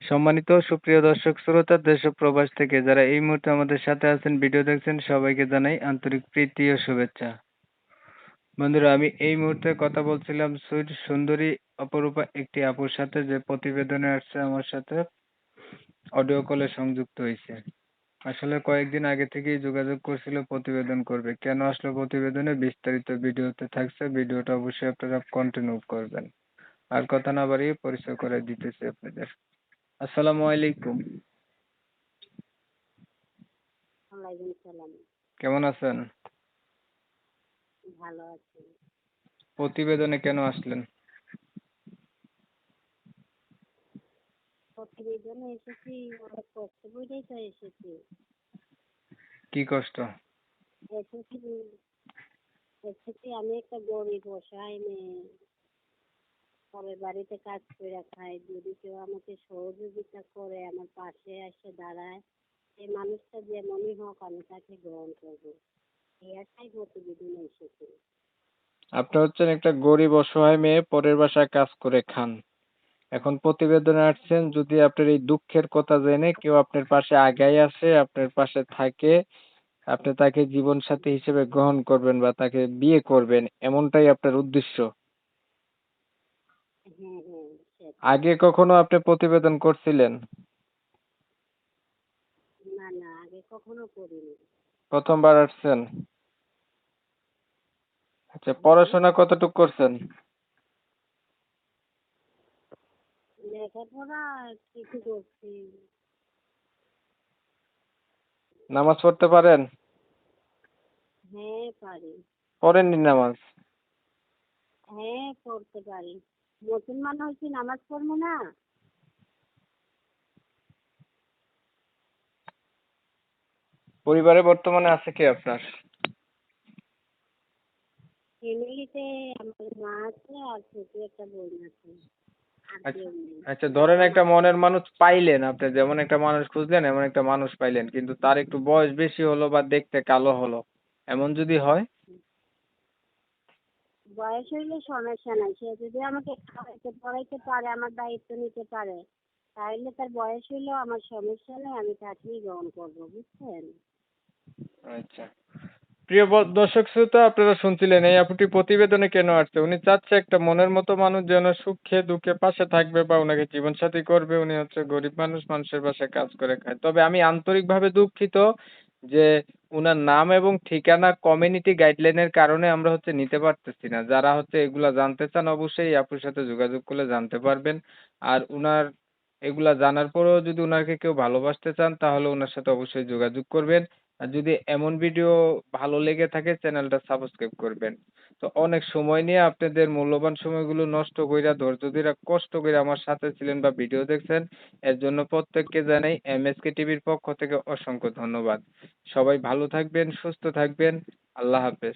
সম্মানিত সুপ্রিয় দর্শক শ্রোতা দেশ ও প্রবাস থেকে যারা এই মুহূর্তে আমাদের সাথে আছেন ভিডিও দেখছেন সবাইকে জানাই আন্তরিক প্রীতি ও শুভেচ্ছা। বন্ধুরা আমি এই মুহূর্তে কথা বলছিলাম সুইট সুন্দরী অপরূপা একটি আপুর সাথে যে প্রতিবেদনে আসছে আমার সাথে অডিও কলে সংযুক্ত হয়েছে। আসলে কয়েকদিন আগে থেকেই যোগাযোগ করছিল প্রতিবেদন করবে। কেন আসলো প্রতিবেদনে বিস্তারিত ভিডিওতে থাকছে, ভিডিওটা অবশ্যই আপনারা কন্টিনিউ করবেন। আর কথা না বাড়িয়ে পরিচয় করে দিতেছি আপনাদের। আসসালামু আলাইকুম। ওয়ালাইকুম সালাম। কেমন আছেন? ভালো আছি। প্রতিবেদনে কেন আসলেন? প্রতিবেদনে এসেছি, অনেক কষ্ট করেই তো এসেছি। কি কষ্ট? এসেছি এসেছি আমি একটা গরিব অসহায় মেয়ে, পরের বাড়িতে কাজ করে খাই। যদি কেউ আমাকে সহযোগিতা করে, আমার পাশে এসে দাঁড়ায়, এই মানুষটা যেমনই হোক আমি তাকে গ্রহণ করবো, এই আশায় প্রতিবেদনে এসেছি। আপনি হচ্ছেন একটা গরিব অসহায় মেয়ে, পরের বাসায় কাজ করে খান। এখন প্রতিবেদনে আসছেন যদি আপনার এই দুঃখের কথা জেনে কেউ আপনার পাশে আগায় আসে, আপনার পাশে থাকে, আপনি তাকে জীবনসাথী হিসেবে গ্রহণ করবেন বা তাকে বিয়ে করবেন, এমনটাই আপনার উদ্দেশ্য। হ্যাঁ হ্যাঁ, সেটাই। আগে কখনো আপনি প্রতিবেদন করছিলেন? না না, আগে কখনো করিনি। প্রথমবার আসছেন? আচ্ছা, হ্যাঁ, পড়াশোনা কতটুকু করছেন? লেখাপড়া কিছু করছি। নামাজ পড়তে পারেন? হ্যাঁ পারি। পড়েননি নামাজ? হ্যাঁ পড়তে পারি। মুসলমান হয়েছি, নামাজ পড়বো না? পরিবারে বর্তমানে আছে কে আপনার? ফ্যামিলিতে আমার মা আছে আর ছোট একটা বোন আছে, আর আচ্ছা, কেউ নেই। আচ্ছা ধরেন বাবা একটা মারা মনের গেছে। মানুষ পাইলেন, আপনি যেমন একটা মানুষ খুঁজলেন এমন একটা মানুষ পাইলেন, কিন্তু তার একটু বয়স বেশি হলো বা দেখতে কালো হলো, এমন যদি হয়? বয়স হইলে সমস্যা নাই, সে যদি আমাকে খাওয়াইতে পড়াইতে পারে, আমার দায়িত্ব নিতে পারে, তাহলে তার বয়স হইলেও আমার সমস্যা নেই, আমি তাকেই গ্রহণ করবো, বুঝছেন? আচ্ছা, প্রিয় দর্শক শ্রোতা আপনারা শুনছিলেন এই আপুটি প্রতিবেদনে কেন আসছে। উনি চাচ্ছে একটা মনের মতো মানুষ যেন সুখে দুঃখে পাশে থাকবে বা ওনাকে জীবনসাথী করবে। উনি হচ্ছে গরিব মানুষ, মানুষের বাসায় কাজ করে খায়। তবে আমি আন্তরিকভাবে দুঃখিত যে উনার নাম এবং ঠিকানা কমিউনিটি গাইডলাইনের কারণে আমরা হচ্ছে নিতে পারতেছি না। যারা হচ্ছে এগুলা জানতে চান অবশ্যই এই আপুর সাথে যোগাযোগ করলে জানতে পারবেন। আর উনার এগুলা জানার পরেও যদি উনাকে কেউ ভালোবাসতে চান তাহলে উনার সাথে অবশ্যই যোগাযোগ করবেন। আর যদি এমন ভিডিও ভালো লেগে থাকে চ্যানেলটা সাবস্ক্রাইব করবেন। তো অনেক সময় নিয়ে আপনাদের মূল্যবান সময়গুলো নষ্ট কইরা ধৈর্য ধইরা কষ্ট কইরা আমার সাথে ছিলেন বা ভিডিও দেখছেন, এর জন্য প্রত্যেককে জানাই এমএসকে টিভির পক্ষ থেকে অসংখ্য ধন্যবাদ। সবাই ভালো থাকবেন, সুস্থ থাকবেন। আল্লাহ হাফেজ।